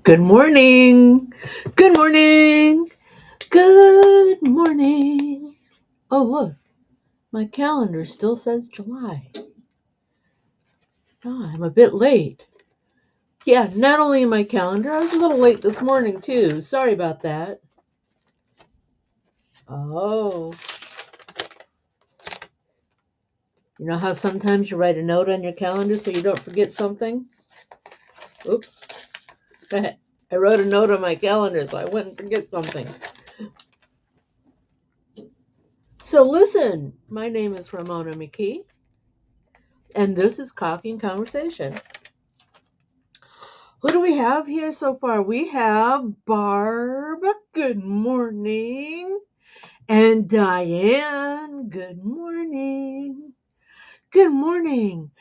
Good morning. Good morning. Good morning. Oh, look, my calendar still says July. Oh, I'm a bit late. Yeah, not only in my calendar, I was a little late this morning too. Sorry about that. Oh, you know how sometimes you write a note on your calendar so you don't forget something? Oops. I wrote a note on my calendar so I wouldn't forget something. So listen, my name is Ramona McKee, and this is Coffee and Conversation. Who do we have here so far? We have Barb. Good morning. And Diane. Good morning. Good morning.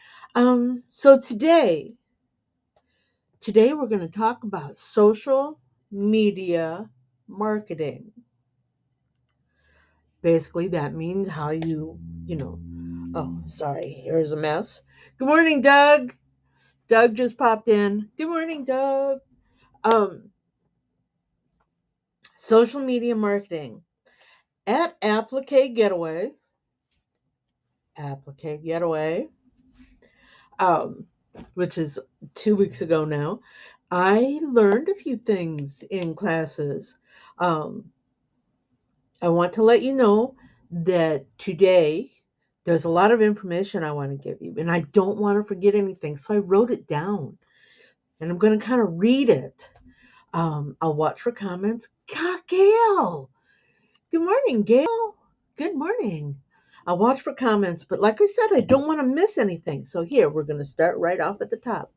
So today we're going to talk about social media marketing. Basically, that means how oh, sorry, here's a mess. Good morning, Doug. Doug just popped in. Good morning, Doug. Um, Social media marketing. At Applique Getaway, um, which is 2 weeks ago now, I learned a few things in classes. Um, I want to let you know that today there's a lot of information I want to give you, and I don't want to forget anything, so I wrote it down, and I'm going to kind of read it. I'll watch for comments. God, Gail! Good morning, Gail. Good morning. I'll watch for comments, but like I said, I don't want to miss anything. So here, we're going to start right off at the top.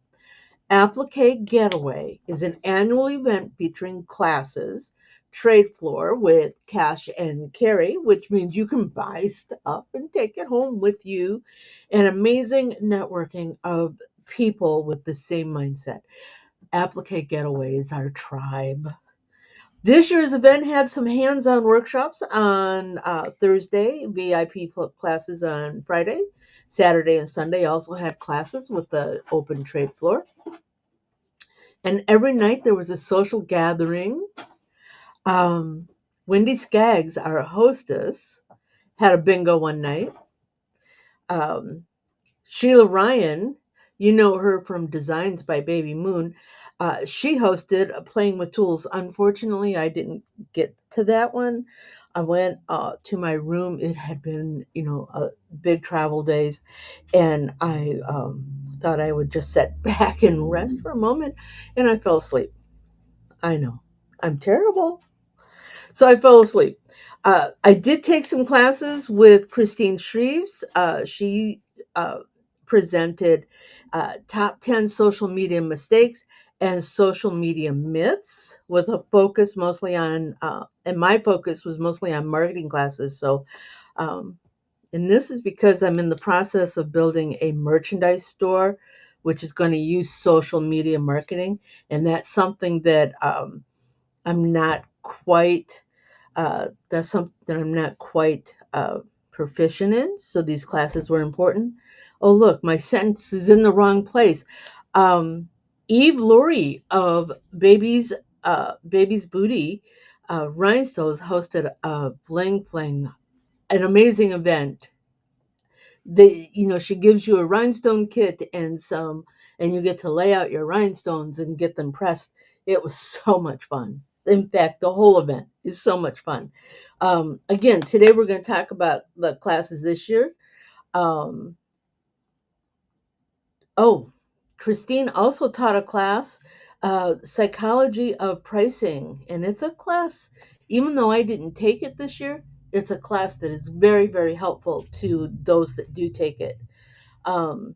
Applique Getaway is an annual event featuring classes, trade floor with cash and carry, which means you can buy stuff and take it home with you, and amazing networking of people with the same mindset. Applique Getaway is our tribe. This year's event had some hands-on workshops on Thursday, VIP classes on Friday, Saturday, and Sunday. Also had classes with the open trade floor. And every night there was a social gathering. Um, Wendy Skaggs, our hostess, had a bingo one night. Um, Sheila Ryan, you know her from Designs by Baby Moon. She hosted Playing with Tools. Unfortunately, I didn't get to that one. I went to my room. It had been, a big travel days, and I thought I would just sit back and rest for a moment, and I fell asleep. I know, I'm terrible. So I fell asleep. I did take some classes with Christine Shreves. She presented top 10 social media mistakes and social media myths with a focus mostly on, and my focus was mostly on marketing classes. So, um, and this is because I'm in the process of building a merchandise store, which is going to use social media marketing. And that's something that I'm not quite that's something I'm not quite proficient in. So these classes were important. Oh, look, my sentence is in the wrong place. Um, Eve Lowrey of Baby's Booty Rhinestones hosted a Fling Fling, an amazing event. She gives you a rhinestone kit and you get to lay out your rhinestones and get them pressed. It was so much fun. In fact, the whole event is so much fun. Again, today we're going to talk about the classes this year. Um, oh, Christine also taught a class, Psychology of Pricing, and it's a class, even though I didn't take it this year, it's a class that is very, very helpful to those that do take it. Um,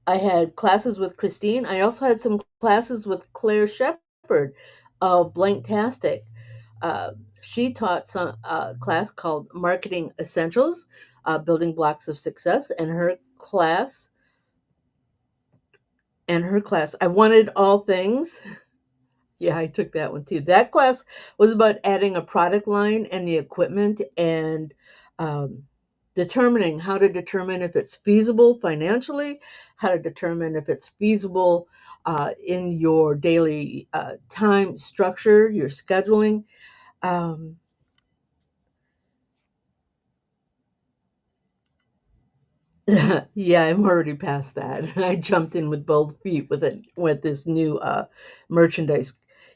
I had classes with Christine. I also had some classes with Claire Sheppard of Blanktastic. Uh, she taught some class called Marketing Essentials, Building Blocks of Success, and her class, I wanted all things. Yeah, I took that one too. That class was about adding a product line and the equipment and um, determining how to determine if it's feasible financially, how to determine if it's feasible in your daily time structure, your scheduling. Um, yeah, I'm already past that. I jumped in with both feet with this new merchandise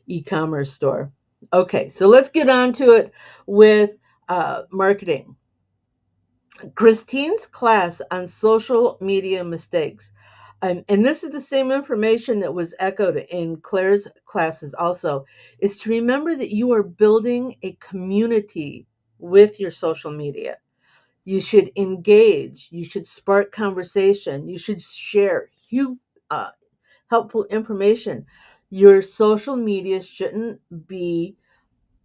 e-commerce store. Okay, so let's get on to it with marketing. Christine's class on social media mistakes. And this is the same information that was echoed in Claire's classes also, is to remember that you are building a community with your social media. You should engage, you should spark conversation, you should share uh, helpful information. Your social media shouldn't be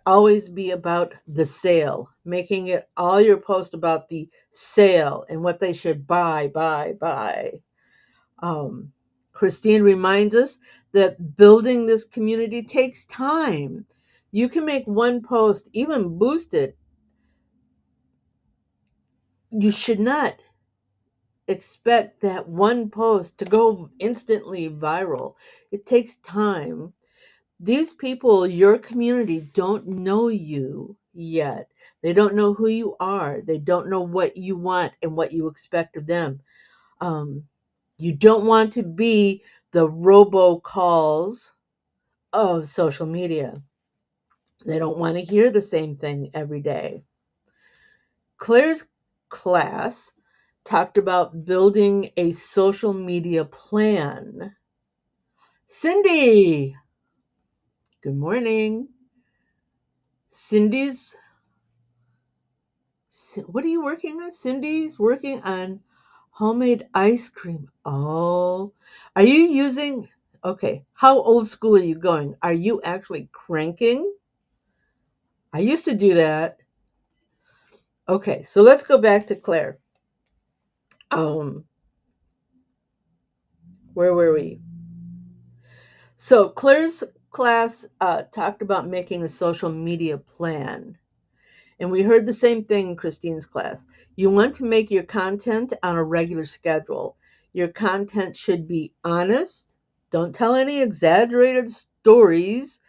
always be about the sale, making it all your post about the sale and what they should buy. Um, Christine reminds us that building this community takes time. You can make one post, even boost it. You should not expect that one post to go instantly viral. It takes time. These people, your community, don't know you yet. They don't know who you are. They don't know what you want and what you expect of them. Um, you don't want to be the robocalls of social media. They don't want to hear the same thing every day. Claire's class talked about building a social media plan. Cindy, good morning. Cindy's What are you working on? Cindy's working on homemade ice cream. Oh, are you using, okay, how old school are you going? Are you actually cranking? I used to do that. Okay, so let's go back to Claire. Um, where were we? So Claire's class talked about making a social media plan. And we heard the same thing in Christine's class. You want to make your content on a regular schedule. Your content should be honest. Don't tell any exaggerated stories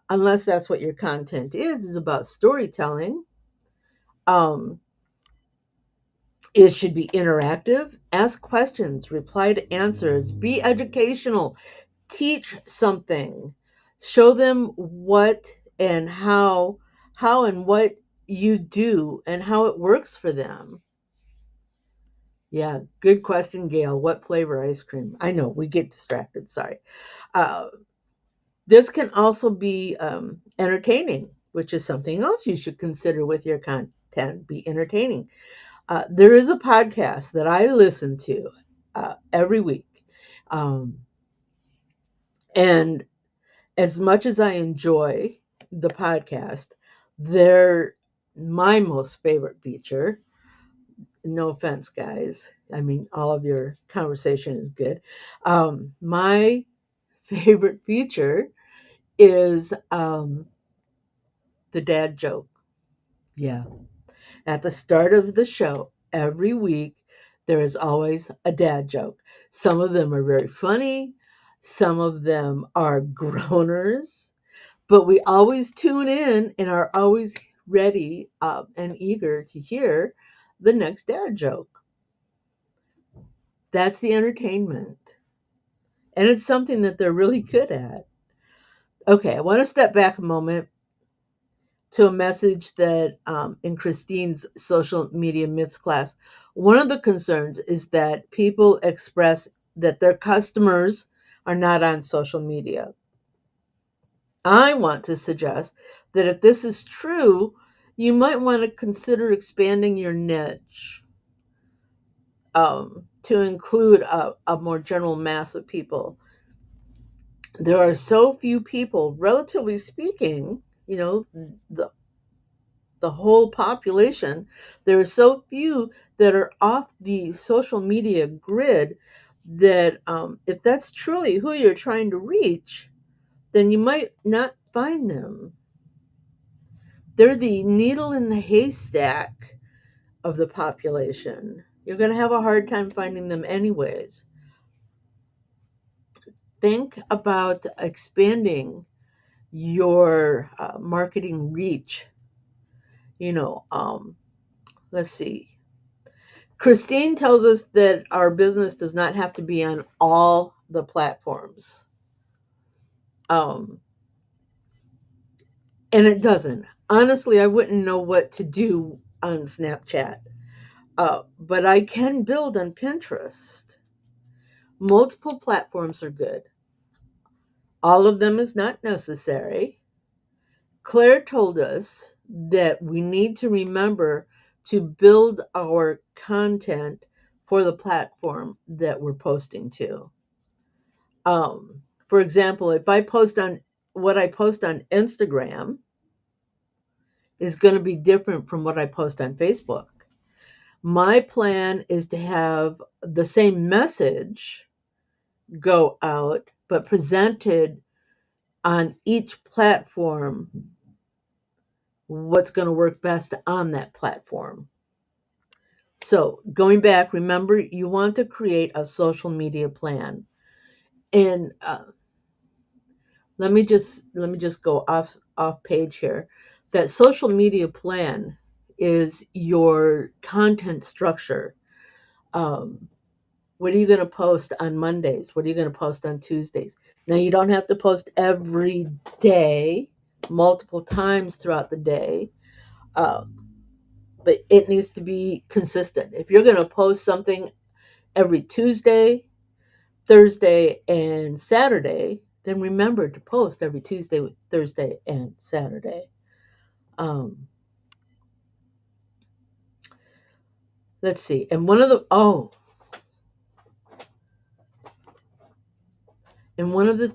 unless that's what your content is about storytelling. Um, it should be interactive. Ask questions, reply to answers, be educational, teach something, show them what and how and what you do and how it works for them. Yeah, good question, Gail. What flavor ice cream? I know we get distracted. Sorry. uh, this can also be entertaining, which is something else you should consider with your content. Be entertaining. There is a podcast that I listen to every week, um, and as much as I enjoy the podcast, they're my most favorite feature. No offense, guys. I mean, all of your conversation is good. My favorite feature is the dad joke. Yeah. At the start of the show, every week, there is always a dad joke. Some of them are very funny, some of them are groaners. But we always tune in and are always ready and eager to hear the next dad joke. That's the entertainment. And it's something that they're really good at. Okay, I want to step back a moment to a message that in Christine's social media myths class, one of the concerns is that people express that their customers are not on social media. I want to suggest that if this is true, you might want to consider expanding your niche to include a more general mass of people. There are so few people, relatively speaking, the, the whole population, there are so few that are off the social media grid that if that's truly who you're trying to reach, then you might not find them. They're the needle in the haystack of the population. You're going to have a hard time finding them anyways. Think about expanding your marketing reach. You know, let's see. Christine tells us that our business does not have to be on all the platforms. Um, and it doesn't. Honestly, I wouldn't know what to do on Snapchat. But I can build on Pinterest. Multiple platforms are good. All of them is not necessary. Claire told us that we need to remember to build our content for the platform that we're posting to. For example, if I post on what I post on Instagram is going to be different from what I post on Facebook. My plan is to have the same message go out, but presented on each platform what's going to work best on that platform. So going back, remember you want to create a social media plan. And let me just go off page here. That social media plan is your content structure. Um, what are you going to post on Mondays? What are you going to post on Tuesdays? Now you don't have to post every day, multiple times throughout the day, but it needs to be consistent. If you're going to post something every Tuesday, Thursday, and Saturday, then remember to post every Tuesday, Thursday, and Saturday. Um, let's see. And one of the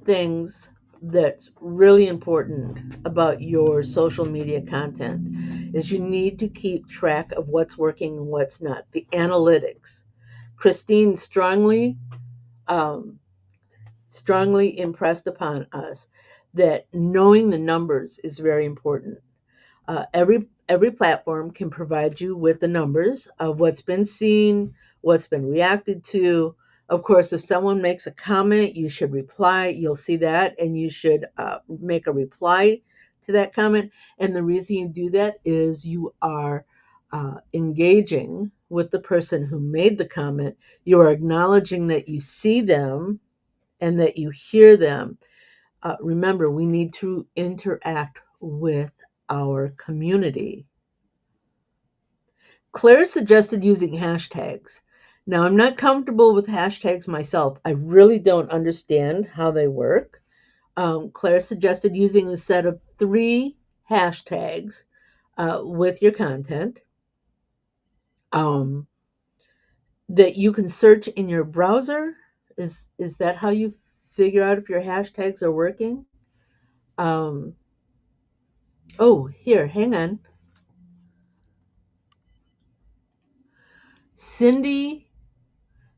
things that's really important about your social media content is you need to keep track of what's working and what's not. The analytics. Christine um, strongly impressed upon us that knowing the numbers is very important. Every platform can provide you with the numbers of what's been seen, what's been reacted to. Of course, if someone makes a comment, you should reply. You'll see that, and you should make a reply to that comment. And the reason you do that is you are engaging with the person who made the comment. You are acknowledging that you see them and that you hear them. Remember, we need to interact with our community. Claire suggested using hashtags. Now, I'm not comfortable with hashtags myself. I really don't understand how they work. Claire suggested using a set of 3 hashtags with your content um, that you can search in your browser. Is that how you figure out if your hashtags are working? Um, oh, here, hang on. Cindy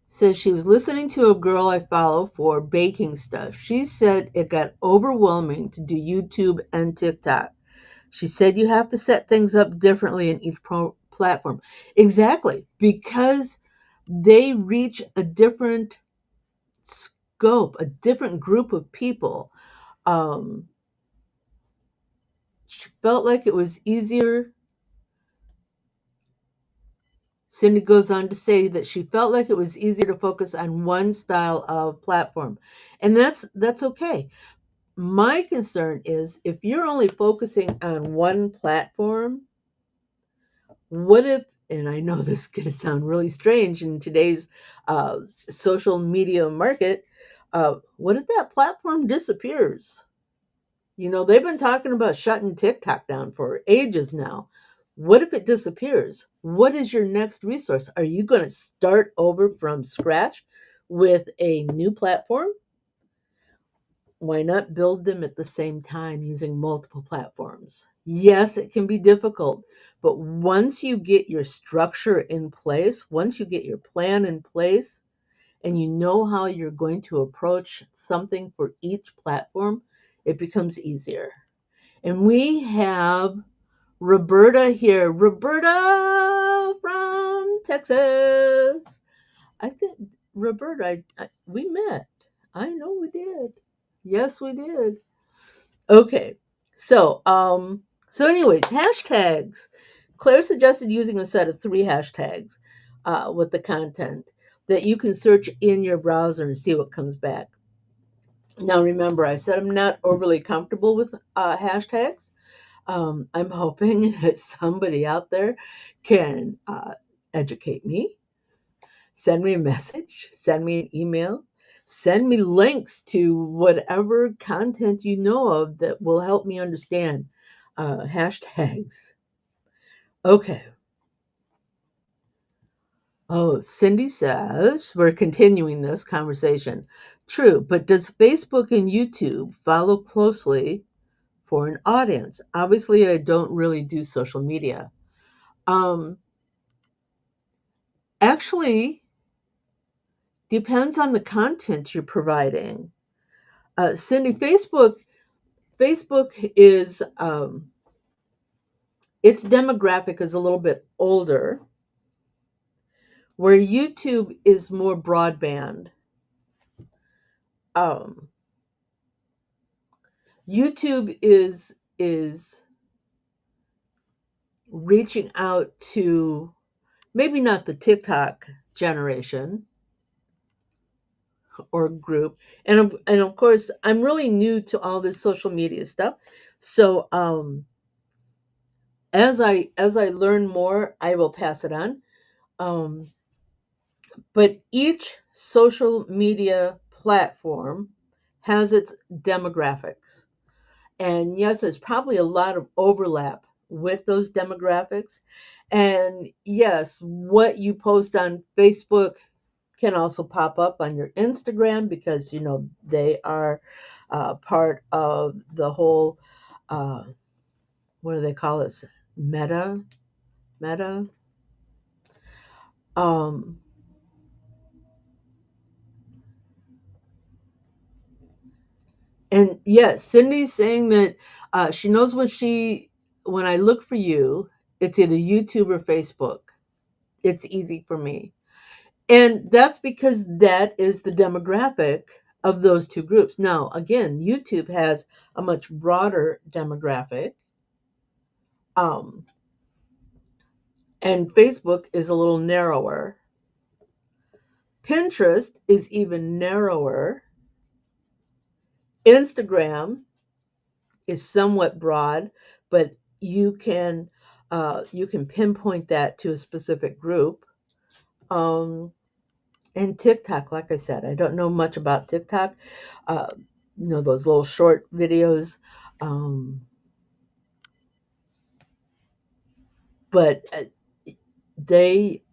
says she was listening to a girl I follow for baking stuff. She said it got overwhelming to do YouTube and TikTok. She said you have to set things up differently in each platform. Exactly, because they reach a different scope, a different group of people. She felt like it was easier. Cindy goes on to say that she felt like it was easier to focus on one style of platform. And that's okay. My concern is if you're only focusing on one platform, what if, and I know this is going to sound really strange in today's uh, social media market, what if that platform disappears? You know, they've been talking about shutting TikTok down for ages now. What if it disappears? What is your next resource? Are you going to start over from scratch with a new platform? Why not build them at the same time using multiple platforms? Yes, it can be difficult, but once you get your structure in place, once you get your plan in place, and you know how you're going to approach something for each platform, it becomes easier. And we have Roberta here. Roberta from Texas. I think, Roberta, we met. I know we did. Yes, we did. Okay. So, anyways, hashtags. Claire suggested using a set of 3 hashtags with the content that you can search in your browser and see what comes back. Now, remember, I said I'm not overly comfortable with hashtags. I'm hoping that somebody out there can educate me, send me a message, send me an email, send me links to whatever content you know of that will help me understand hashtags. Okay. Oh, Cindy says we're continuing this conversation. True, but does Facebook and YouTube follow closely for an audience? Obviously, I don't really do social media. Um, Actually, depends on the content you're providing. Cindy, Facebook is its demographic is a little bit older, where YouTube is more broadband. Um, YouTube is reaching out to maybe not the TikTok generation or group, and of course I'm really new to all this social media stuff, so as I learn more, I will pass it on. Um, but each social media platform has its demographics. And yes, there's probably a lot of overlap with those demographics. And yes, what you post on Facebook can also pop up on your Instagram because, they are part of the whole, uh, what do they call this? Meta. Um, And yes, Cindy's saying that she knows when I look for you, it's either YouTube or Facebook. It's easy for me. And that's because that is the demographic of those two groups. Now, again, YouTube has a much broader demographic, um, and Facebook is a little narrower. Pinterest is even narrower. Instagram is somewhat broad, but you can you can pinpoint that to a specific group. Um, and TikTok, like I said, I don't know much about TikTok. Uh, those little short videos, um, but they.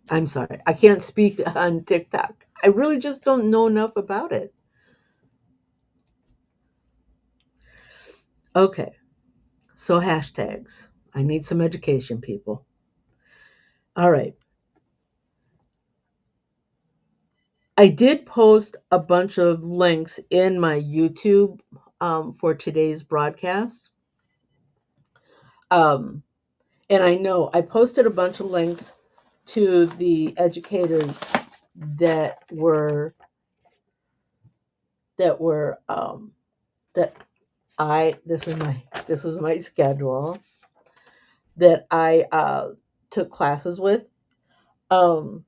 I'm sorry, I can't speak on TikTok. I really just don't know enough about it. Okay, so hashtags. I need some education, people. All right. I did post a bunch of links in my YouTube for today's broadcast. Um, and I know I posted a bunch of links to the educators that were that were that I this is my schedule that I took classes with. Um,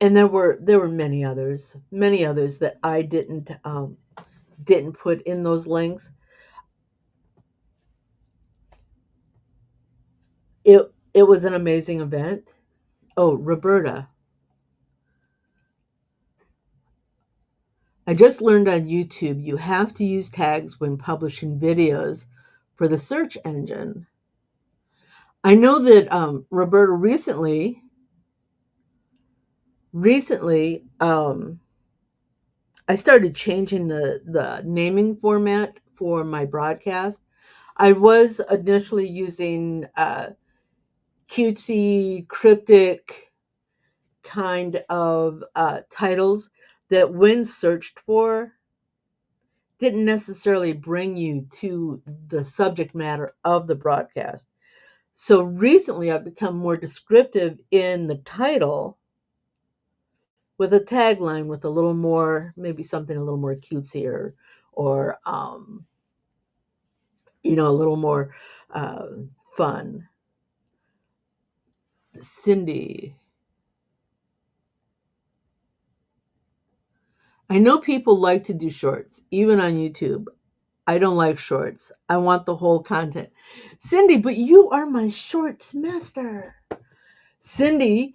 and there were many others that I didn't put in those links. It was an amazing event. Oh, Roberta, I just learned on YouTube you have to use tags when publishing videos for the search engine. I know that Roberta recently I started changing the naming format for my broadcast. I was initially using cutesy, cryptic kind of titles that, when searched for, didn't necessarily bring you to the subject matter of the broadcast. So recently I've become more descriptive in the title with a tagline with a little more, maybe something a little more cutesier, or a little more uh, fun. Cindy. I know people like to do shorts, even on YouTube. I don't like shorts. I want the whole content. Cindy, but you are my shorts master. Cindy,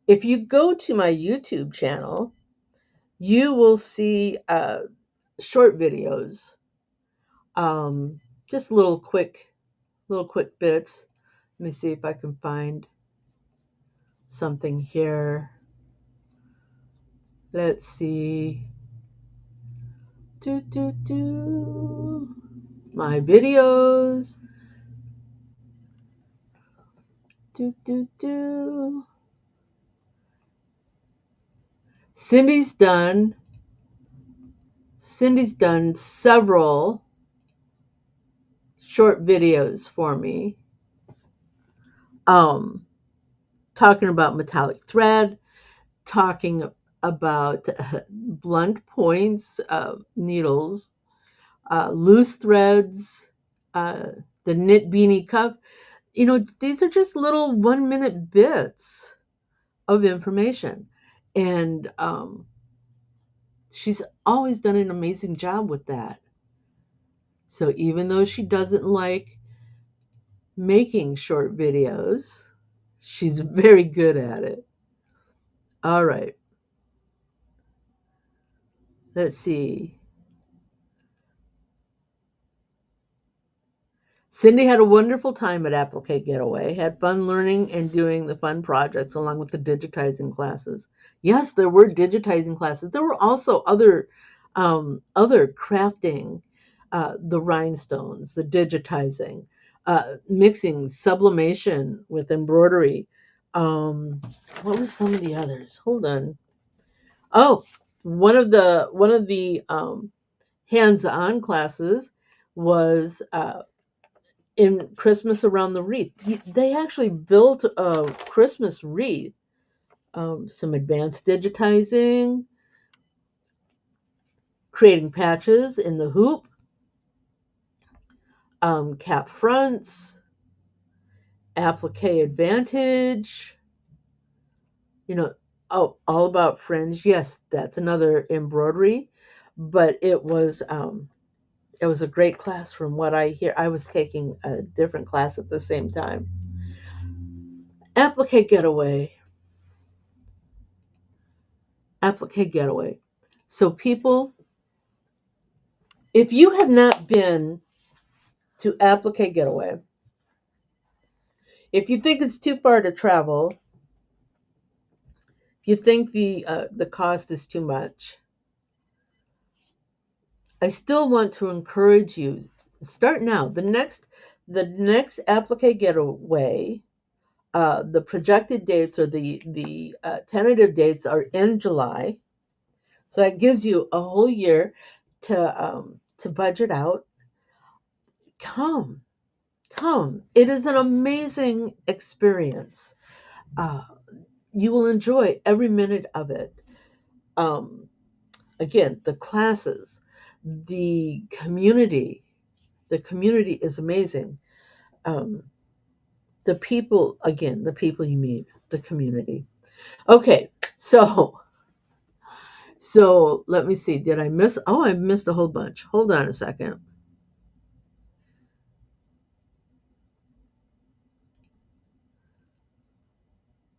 if you go to my YouTube channel, you will see short videos, just little quick bits. Let me see if I can find something here. Let's see. My videos. Do, do, do. Cindy's done several short videos for me. Um, Talking about metallic thread, talking about blunt points, needles, loose threads, uh, the knit beanie cuff. These are just little 1-minute bits of information. And she's always done an amazing job with that. So even though she doesn't like making short videos, she's very good at it. All right. Let's see. Cindy had a wonderful time at Applique Getaway, had fun learning and doing the fun projects along with the digitizing classes. Yes, there were digitizing classes. There were also other crafting, the rhinestones, the digitizing, mixing sublimation with embroidery. Um, what were some of the others? Hold on. Oh, one of the hands-on classes was in Christmas around the wreath. They actually built a Christmas wreath, some advanced digitizing, creating patches in the hoop, cap fronts, applique advantage, you know, oh, all about fringe. Yes, that's another embroidery, but it was a great class from what I hear. I was taking a different class at the same time. Applique Getaway. Applique Getaway. So people, if you have not been to Applique Getaway, if you think it's too far to travel, if you think the cost is too much, I still want to encourage you. Start now. The next Applique Getaway, the projected dates or the tentative dates are in July. So that gives you a whole year to budget out. Come, come. It is an amazing experience. Uh, you will enjoy every minute of it. Um, Again, the classes, the community. The community is amazing. Um, the people you meet, the community. Okay, so let me see. Did I miss? Oh, I missed a whole bunch. Hold on a second.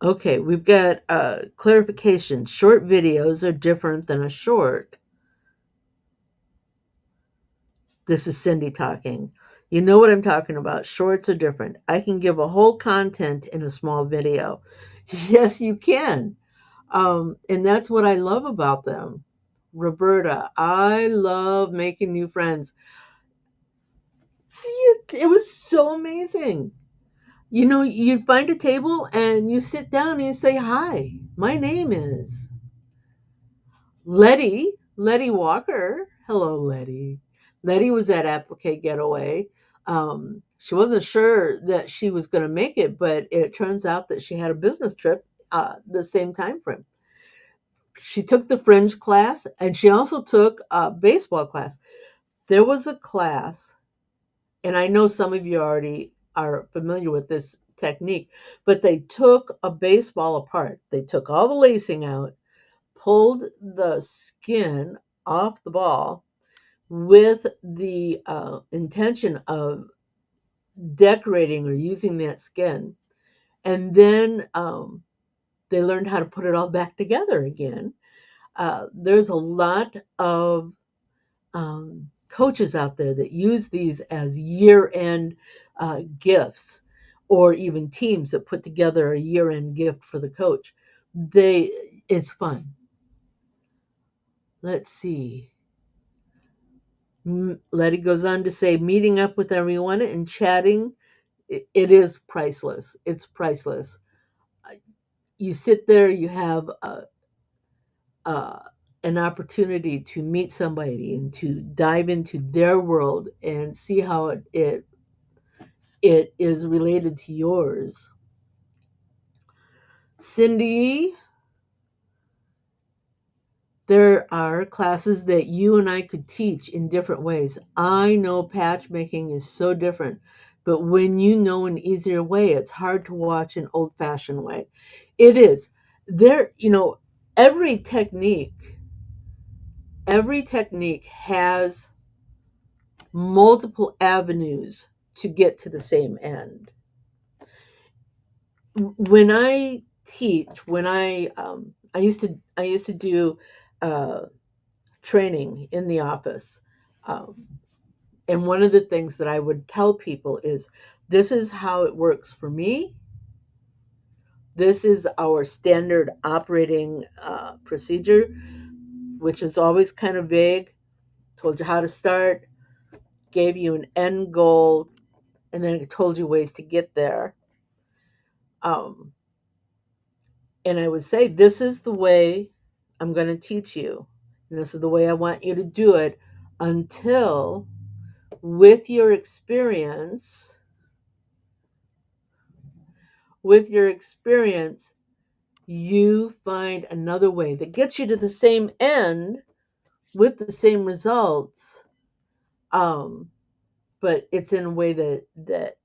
Okay, we've got clarification. Short videos are different than a short. This is Cindy talking. You know what I'm talking about. Shorts are different. I can give a whole content in a small video. Yes, you can. And that's what I love about them. Roberta, I love making new friends. See, it was so amazing. You find a table and you sit down and you say, "Hi, my name is Letty Walker." Hello, Letty. Letty was at Applique Getaway. She wasn't sure that she was going to make it, but it turns out that she had a business trip the same time frame. She took the French class, and she also took a baseball class. There was a class, and I know some of you already are familiar with this technique, but they took a baseball apart. They took all the lacing out, pulled the skin off the ball with the intention of decorating or using that skin. And then they learned how to put it all back together again. There's a lot of coaches out there that use these as year-end gifts, or even teams that put together a year-end gift for the coach. It's fun. Let's see. Letty goes on to say, meeting up with everyone and chatting, it is priceless. It's priceless. You sit there, you have uh, an opportunity to meet somebody and to dive into their world and see how it is related to yours. Cindy, there are classes that you and I could teach in different ways. I know patch making is so different, but when you know an easier way, it's hard to watch an old-fashioned way. It is. There, every technique, every technique has multiple avenues to get to the same end. When I teach, when I used to do training in the office, um, and one of the things that I would tell people is, this is how it works for me. This is our standard operating procedure, which is always kind of vague. Told you how to start, gave you an end goal, and then it told you ways to get there. Um, and I would say, this is the way I'm going to teach you. And this is the way I want you to do it until, with your experience, with your experience, you find another way that gets you to the same end with the same results, um, but it's in a way that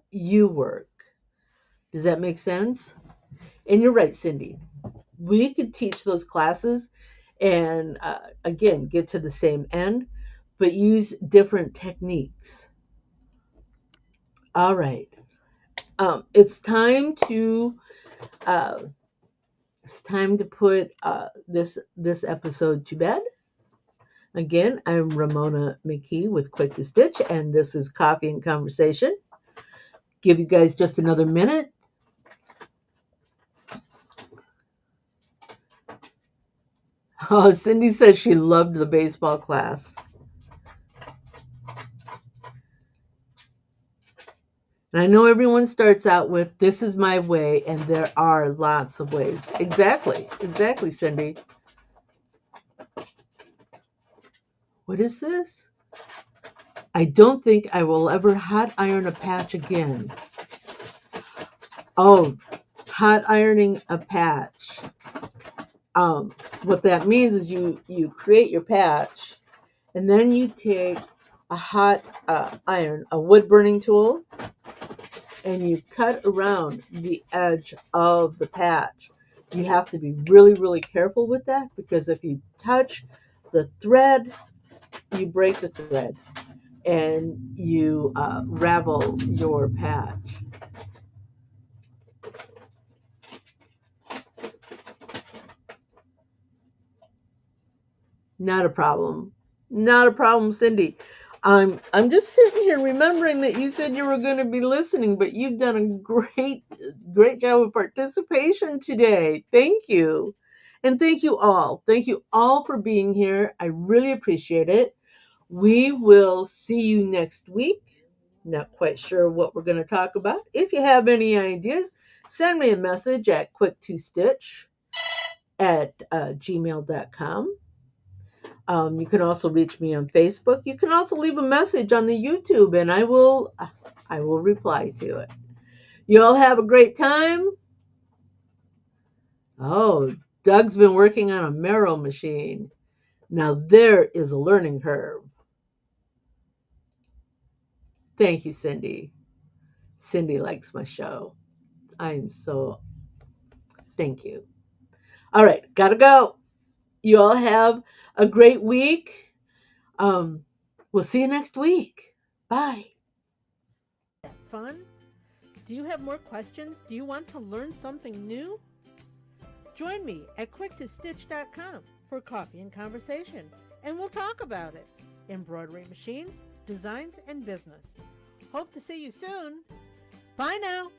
you work. Does that make sense? And you're right, Cindy. We could teach those classes and again get to the same end, but use different techniques. All right, it's time to uh, put this episode to bed. Again, I'm Ramona McKee with Quick to Stitch, and this is Coffee and Conversation. Give you guys just another minute. Oh, Cindy says she loved the baseball class. And I know everyone starts out with, this is my way, and there are lots of ways. Exactly, Cindy. What is this? I don't think I will ever hot iron a patch again. Oh, hot ironing a patch. What that means is you create your patch, and then you take a hot iron, a wood burning tool, and you cut around the edge of the patch. You have to be really, really careful with that, because if you touch the thread, you break the thread and you ravel your patch. Not a problem. Not a problem, Cindy. I'm just sitting here remembering that you said you were going to be listening, but you've done a great job of participation today. Thank you. And thank you all. Thank you all for being here. I really appreciate it. We will see you next week. Not quite sure what we're going to talk about. If you have any ideas, send me a message at quick2stitch at gmail.com. You can also reach me on Facebook. You can also leave a message on the YouTube, and I will I will reply to it. You all have a great time. Oh, Doug's been working on a marrow machine. Now there is a learning curve. Thank you, Cindy. Cindy likes my show. I'm so, thank you. All right, gotta go. You all have a great week. Um, we'll see you next week. Bye. Fun? Do you have more questions? Do you want to learn something new? Join me at quicktostitch.com for coffee and conversation, and we'll talk about it. Embroidery machines, designs, and business. Hope to see you soon. Bye now.